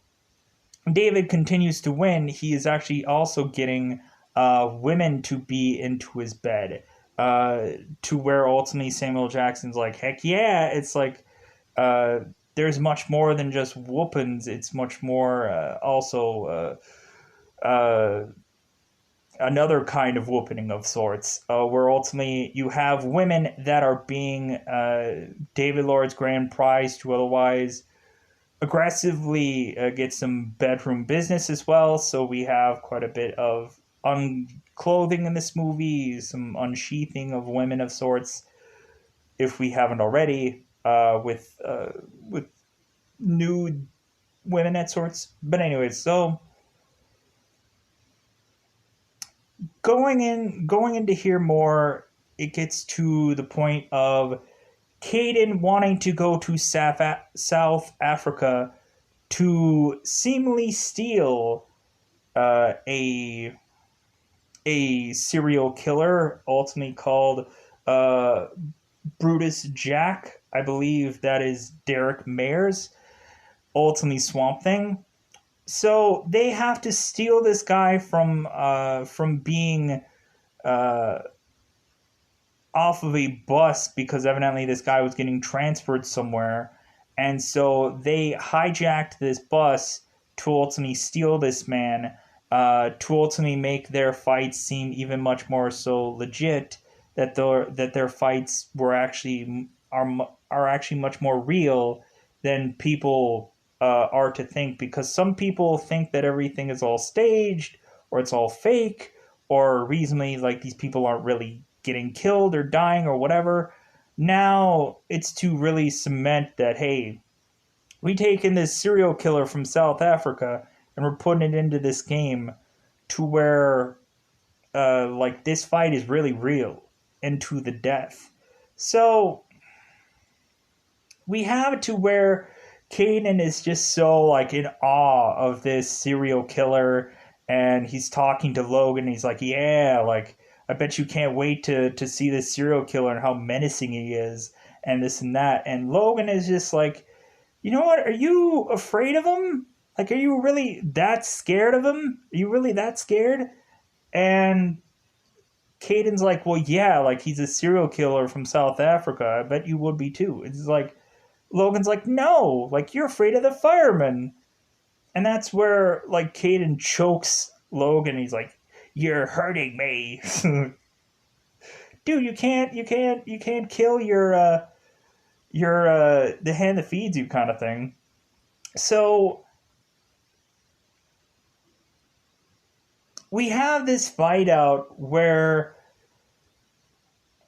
David continues to win, he is actually also getting women to be into his bed, uh, to where ultimately Samuel Jackson's like, heck yeah, it's like uh, there's much more than just whoopings. It's much more also another kind of whooping of sorts, where ultimately you have women that are being David Lord's grand prize to otherwise aggressively get some bedroom business as well. So we have quite a bit of unclothing in this movie, some unsheathing of women of sorts, if we haven't already. with nude women at sorts. But anyways, so going into here more, it gets to the point of Caden wanting to go to South Africa to seemingly steal a serial killer, ultimately called uh, Brutus Jack. I believe that is Derek Mayers, ultimately Swamp Thing. So they have to steal this guy from being uh, off of a bus because evidently this guy was getting transferred somewhere. And so they hijacked this bus to ultimately steal this man, to ultimately make their fights seem even much more so legit, that their fights are actually much more real than people are to think, because some people think that everything is all staged or it's all fake, or reasonably like these people aren't really getting killed or dying or whatever. Now it's to really cement that, hey, we taken this serial killer from South Africa and we're putting it into this game to where like this fight is really real and to the death. So we have it to where Kanan is just so like in awe of this serial killer, and he's talking to Logan. He's like, "Yeah, like I bet you can't wait to see this serial killer and how menacing he is, and this and that." And Logan is just like, "You know what? Are you afraid of him? Like, are you really that scared of him? Are you really that scared?" And Caden's like, "Well, yeah, like he's a serial killer from South Africa. I bet you would be too." It's like Logan's like, "No, like you're afraid of the firemen." And that's where like Caden chokes Logan. He's like, "You're hurting me." Dude, you can't kill your the hand that feeds you kind of thing. So we have this fight out where,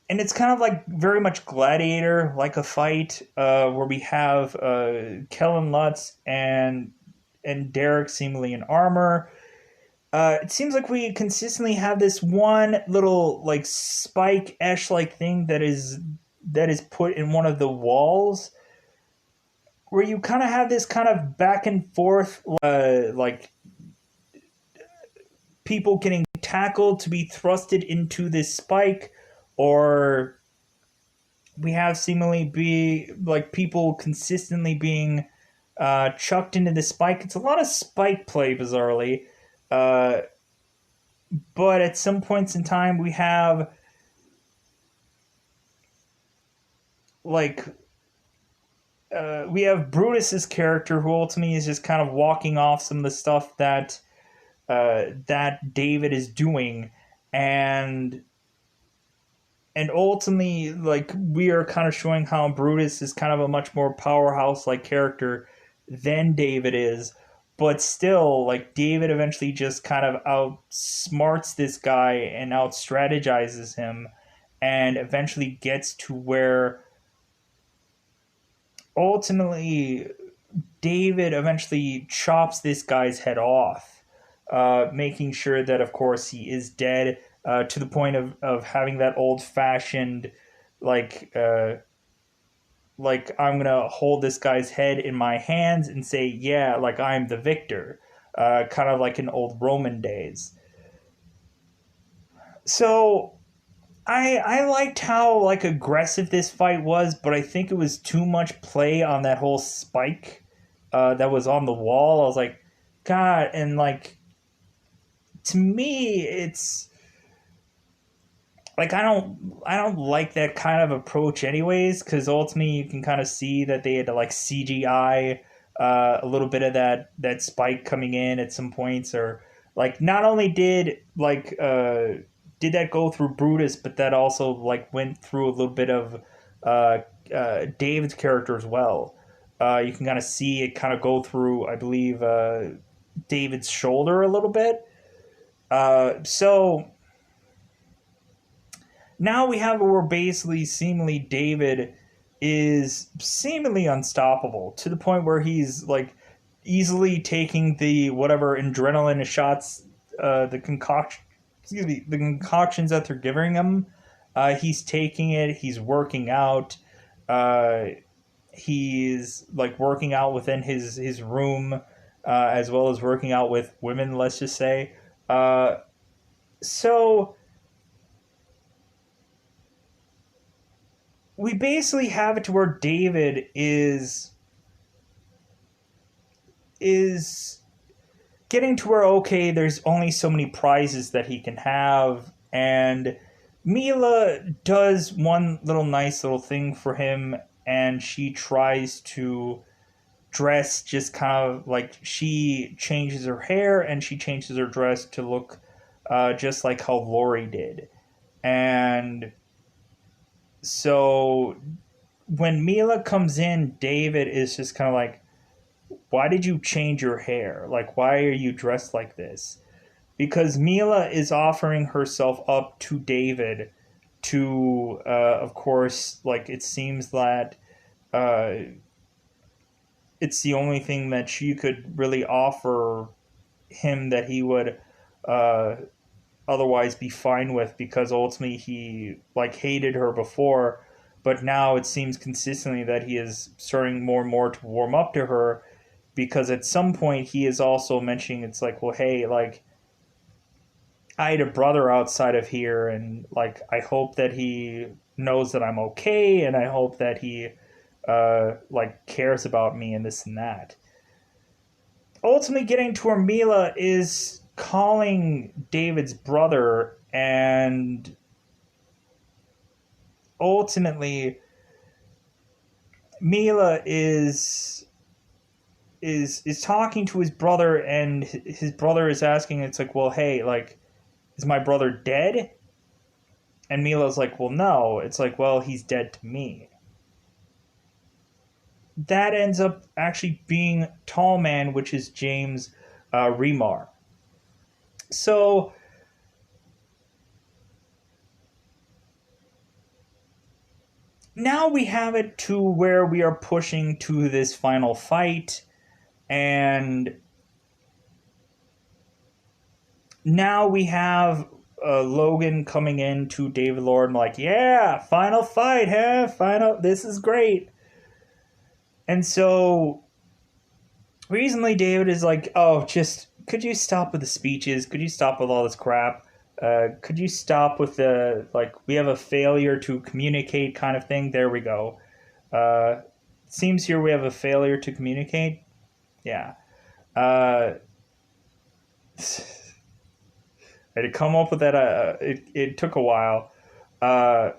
and it's kind of like very much gladiator like a fight, where we have Kellen Lutz and Derek seemingly in armor. It seems like we consistently have this one little like spike esh like thing that is put in one of the walls, where you kind of have this kind of back and forth, like people getting tackled to be thrusted into this spike, or we have seemingly be like people consistently being chucked into the spike. It's a lot of spike play, bizarrely. Uh, but at some points in time, like we have Brutus's character, who ultimately is just kind of walking off some of the stuff that David is doing, and ultimately, like we are kind of showing how Brutus is kind of a much more powerhouse like character than David is, but still, like David eventually just kind of outsmarts this guy and out strategizes him, and eventually gets to where ultimately David eventually chops this guy's head off, making sure that, of course, he is dead, to the point of having that old fashioned, like, like I'm gonna hold this guy's head in my hands and say, yeah, like I'm the victor, kind of like in old Roman days. So I liked how like aggressive this fight was, but I think it was too much play on that whole spike that was on the wall. I was like, God, and like to me, it's like I don't like that kind of approach, anyways, because ultimately you can kind of see that they had to like CGI a little bit of that spike coming in at some points, or like not only did that go through Brutus, but that also like went through a little bit of uh, David's character as well. You can kind of see it kind of go through, I believe, David's shoulder a little bit. So now we have where basically seemingly David is seemingly unstoppable to the point where he's like easily taking the whatever adrenaline shots, the concoction, excuse me, the concoctions that they're giving him. He's taking it. He's working out. Uh, he's like working out within his room, as well as working out with women. Let's just say. So we basically have it to where David is getting to where, okay, there's only so many prizes that he can have, and Mila does one little nice little thing for him, and she tries to dress just kind of like, she changes her hair and she changes her dress to look just like how Lori did. And so when Mila comes in, David is just kind of like, why did you change your hair? Like, why are you dressed like this? Because Mila is offering herself up to David to, of course, like, it seems that uh, it's the only thing that she could really offer him that he would uh, otherwise be fine with, because ultimately he like hated her before, but now it seems consistently that he is starting more and more to warm up to her, because at some point he is also mentioning, it's like, well, hey, like, I had a brother outside of here, and like, I hope that he knows that I'm okay, and I hope that he like cares about me and this and that. Ultimately, getting to where Mila is calling David's brother, and ultimately Mila is talking to his brother, and his brother is asking, it's like, well, hey, like, is my brother dead? And Mila's like, well, no. It's like, well, he's dead to me. That ends up actually being Tall Man, which is James Remar. So now we have it to where we are pushing to this final fight, and now we have Logan coming in to David Lord, like, yeah, final fight, huh? Final, this is great. And so recently, David is like, oh, just could you stop with the speeches? Could you stop with all this crap? Could you stop with the, like, we have a failure to communicate kind of thing? There we go. Uh, Seems here we have a failure to communicate. Yeah. Uh, I had to come up with that. It took a while. Uh,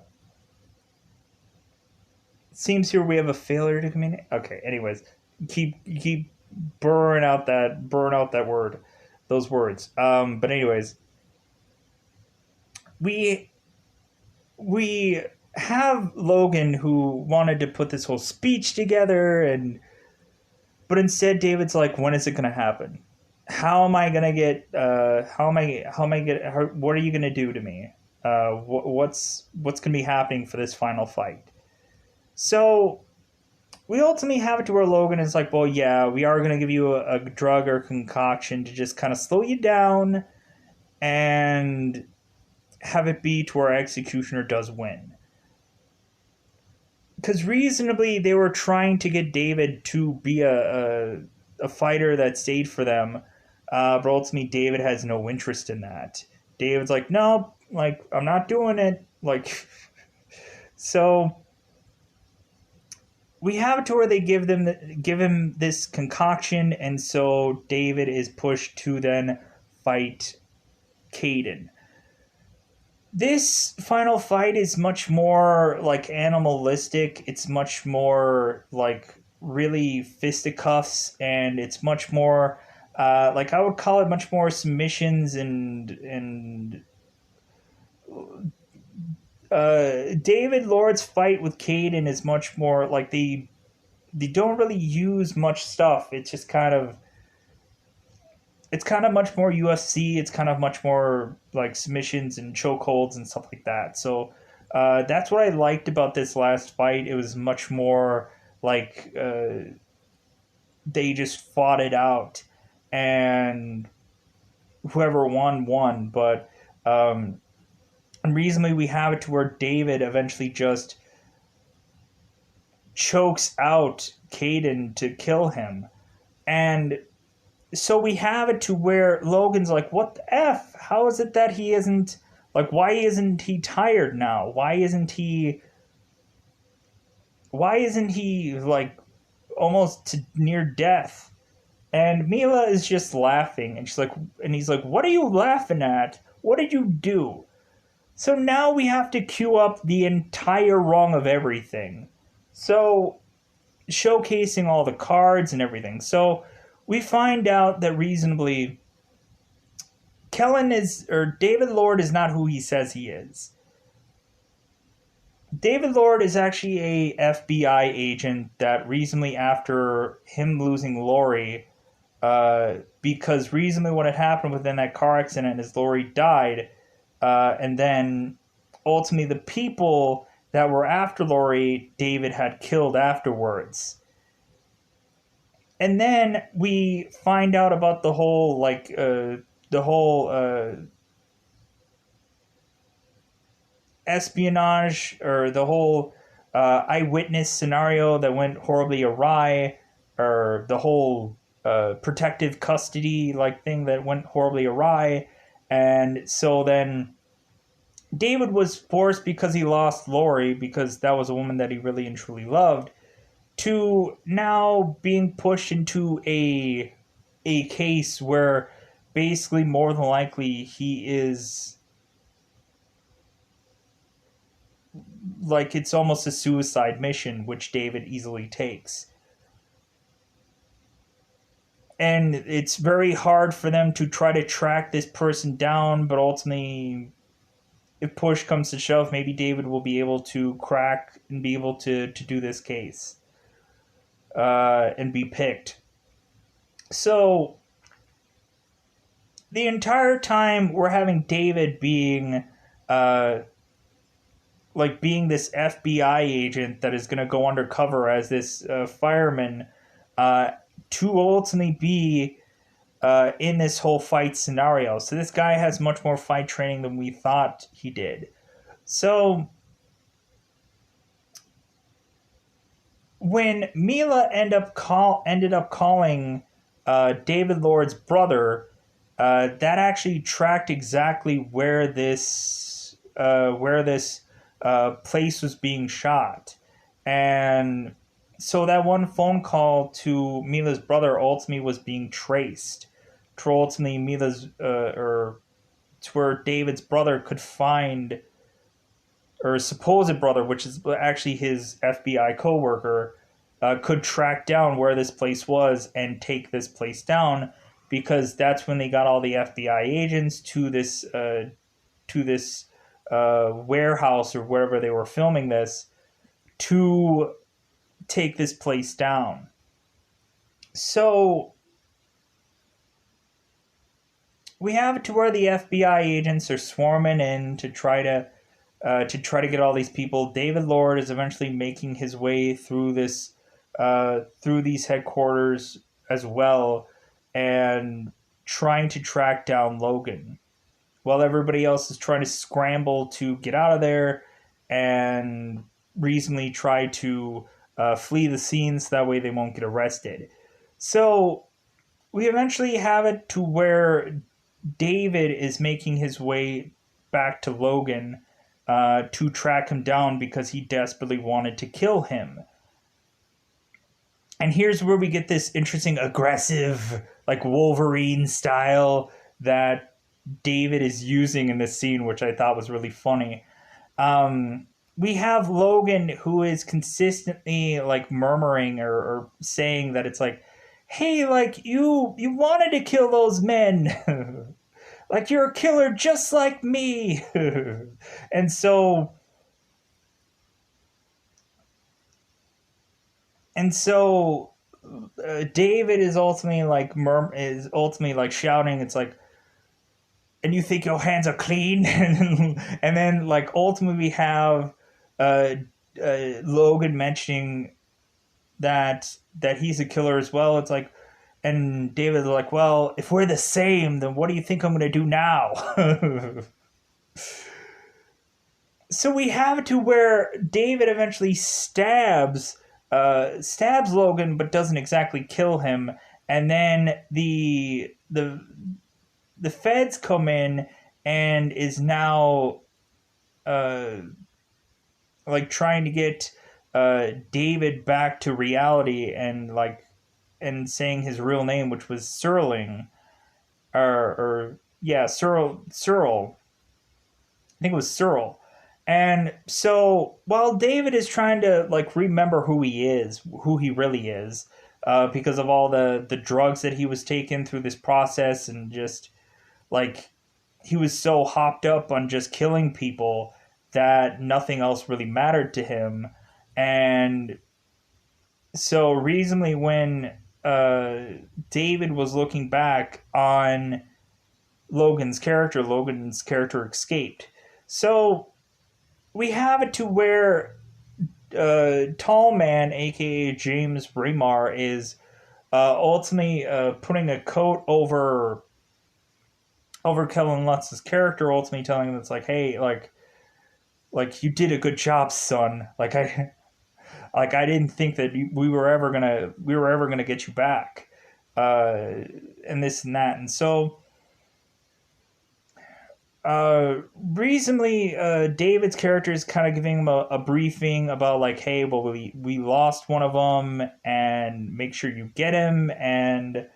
Seems here we have a failure to communicate. Okay. Anyways, keep burn out that word, those words. But anyways, we we have Logan who wanted to put this whole speech together, and but instead David's like, when is it going to happen? How am I going to get how am I get how, what are you going to do to me? What's going to be happening for this final fight? So we ultimately have it to where Logan is like, well, yeah, we are going to give you a drug or concoction to just kind of slow you down and have it be to where Executioner does win. Because reasonably, they were trying to get David to be a fighter that stayed for them, but ultimately, David has no interest in that. David's like, no, like, I'm not doing it. Like, so we have it to where they give him this concoction, and so David is pushed to then fight Caden. This final fight is much more like animalistic. It's much more like really fisticuffs, and it's much more like, I would call it much more submissions, and David Lord's fight with Caden is much more like, they don't really use much stuff. It's kind of much more UFC. It's kind of much more like submissions and chokeholds and stuff like that. So That's what I liked about this last fight. It was much more like they just fought it out, and whoever won won. But um, reasonably, we have it to where David eventually just chokes out Caden to kill him, and so we have it to where Logan's like, "What the f? How is it that he isn't like? Why isn't he tired now? Why isn't he? Why isn't he like almost to near death?" And Mila is just laughing, and she's like, and he's like, "What are you laughing at? What did you do?" So now we have to queue up the entire wrong of everything. So showcasing all the cards and everything. So we find out that reasonably Kellen is, or David Lord is not who he says he is. David Lord is actually a FBI agent that reasonably after him losing Lori, because reasonably what had happened within that car accident is Lori died, and then ultimately the people that were after Lori, David had killed afterwards. And then we find out about the whole espionage, or the whole eyewitness scenario that went horribly awry, or the whole protective custody like thing that went horribly awry. And so then David was forced, because he lost Lori, because that was a woman that he really and truly loved, to now being pushed into a case where basically more than likely he is like, it's almost a suicide mission, which David easily takes. And it's very hard for them to try to track this person down, but ultimately, if push comes to shove, maybe David will be able to crack and be able to do this case, and be picked. So the entire time we're having David being uh, being this FBI agent that is going to go undercover as this fireman, uh, to ultimately be in this whole fight scenario. So this guy has much more fight training than we thought he did. So when Mila ended up calling David Lord's brother, that actually tracked exactly where this place was being shot, and so that one phone call to Mila's brother ultimately was being traced to ultimately Mila's or to where David's brother could find, or supposed brother, which is actually his FBI coworker, could track down where this place was and take this place down, because that's when they got all the FBI agents to this warehouse or wherever they were filming this to take this place down. So we have it to where the FBI agents are swarming in to try to get all these people. David Lord is eventually making his way through this through these headquarters as well, and trying to track down Logan, while everybody else is trying to scramble to get out of there and reasonably try to flee the scenes so that way they won't get arrested. So we eventually have it to where David is making his way back to Logan to track him down, because he desperately wanted to kill him. And here's where we get this interesting, aggressive, like Wolverine style that David is using in this scene, which I thought was really funny. We have Logan, who is consistently like murmuring, or saying that it's like, "Hey, like you wanted to kill those men." Like, you're a killer just like me. and so and so David is ultimately like shouting. It's like, and you think your hands are clean, and then like ultimately we have uh, Logan mentioning that he's a killer as well. It's like, and David's like, well, if we're the same, then what do you think I'm gonna do now? So we have it to where David eventually stabs Logan, but doesn't exactly kill him, and then the feds come in and is now uh, like trying to get David back to reality and like and saying his real name, which was Serling, or yeah, Searle. I think it was Searle. And so while David is trying to like remember who he is, who he really is, because of all the drugs that he was taking through this process, and just like he was so hopped up on just killing people that nothing else really mattered to him. And so reasonably when uh, David was looking back on Logan's character escaped. So we have it to where Tall Man, aka James Remar, is ultimately putting a coat over Kellen Lutz's character, ultimately telling him it's like, hey, like you did a good job, son. I didn't think that we were ever gonna get you back, uh, and this and that, and so recently David's character is kind of giving him a briefing about like, hey, well, we lost one of them and make sure you get him. And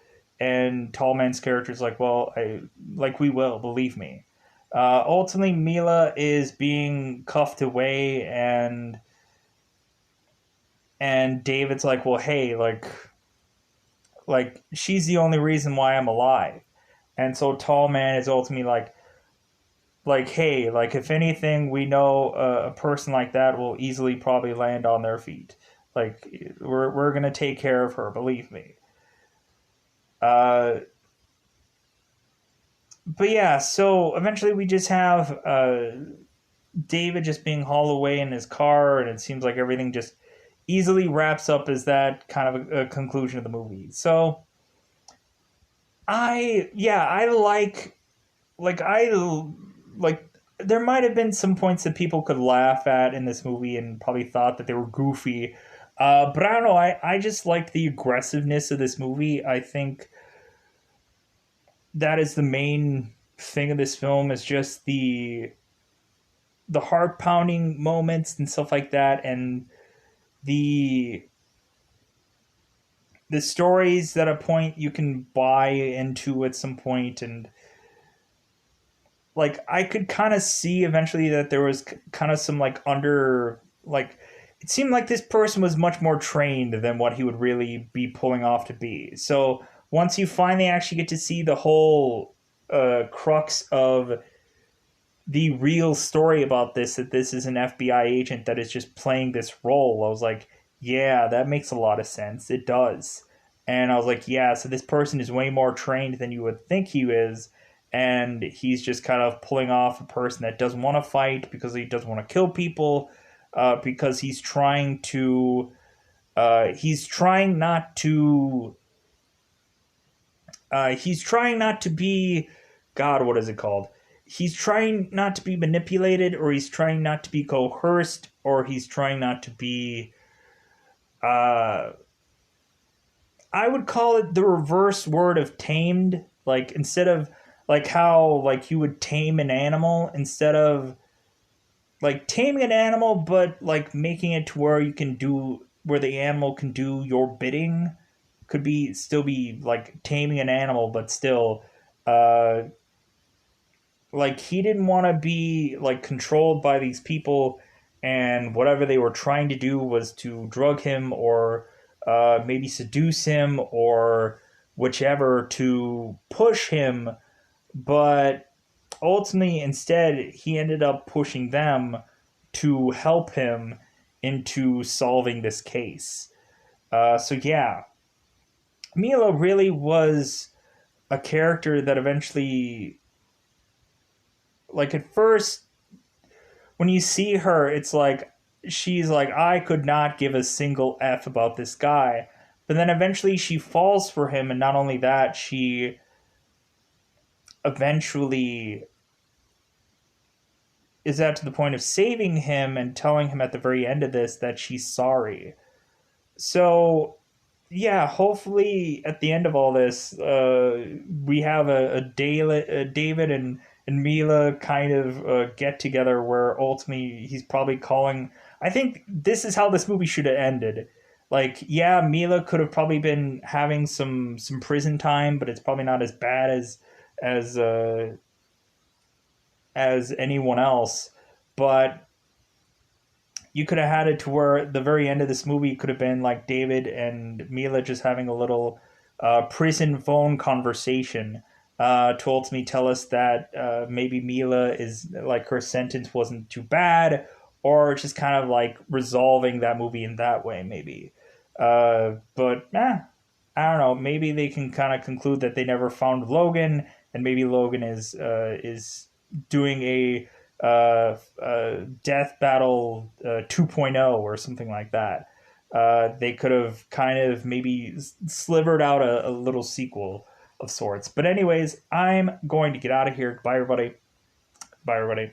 Tall Man's character is like, well, I like we will, believe me. Ultimately Mila is being cuffed away, and David's like, well, hey, like she's the only reason why I'm alive. And so Tall Man is ultimately like, hey, like if anything, we know a person like that will easily probably land on their feet. Like we're gonna take care of her, believe me. uh but yeah, so eventually we just have David just being hauled away in his car, and it seems like everything just easily wraps up as that kind of a conclusion of the movie. So I like I like there might have been some points that people could laugh at in this movie and probably thought that they were goofy. But I don't know. I just like the aggressiveness of this movie. I think that is the main thing of this film, is just the heart pounding moments and stuff like that, and the the stories that a point you can buy into at some point. And like I could kind of see eventually that there was kind of some like under like it seemed like this person was much more trained than what he would really be pulling off to be. So once you finally actually get to see the whole crux of the real story about this, that this is an FBI agent that is just playing this role, I was like, yeah, that makes a lot of sense. It does. And I was like, yeah, so this person is way more trained than you would think he is. And he's just kind of pulling off a person that doesn't want to fight because he doesn't want to kill people, because he's trying not to, he's trying not to be, God, what is it called? He's trying not to be manipulated, or he's trying not to be coerced, or he's trying not to be. Uh, I would call it the reverse word of tamed. Like instead of like how like you would tame an animal, instead of like taming an animal, but like making it to where you can do where the animal can do your bidding, could be still be like taming an animal, but still uh like he didn't want to be like controlled by these people, and whatever they were trying to do was to drug him, or maybe seduce him, or whichever, to push him. But ultimately instead he ended up pushing them to help him into solving this case. So yeah, Mila really was a character that eventually like at first when you see her, it's like she's like, I could not give a single F about this guy. But then eventually she falls for him, and not only that, she eventually is at to the point of saving him and telling him at the very end of this that she's sorry. So yeah, hopefully at the end of all this, we have a David and Mila kind of get together where ultimately he's probably calling. I think this is how this movie should have ended. Like, yeah, Mila could have probably been having some prison time, but it's probably not as bad as as anyone else. But you could have had it to where the very end of this movie could have been like David and Mila just having a little prison phone conversation to ultimately tell us that maybe Mila is like her sentence wasn't too bad, or just kind of like resolving that movie in that way, maybe. But I don't know. Maybe they can kind of conclude that they never found Logan, and maybe Logan is doing Death Battle 2.0 or something like that. They could have kind of maybe slivered out a little sequel of sorts. But anyways, I'm going to get out of here. Bye everybody. Bye everybody.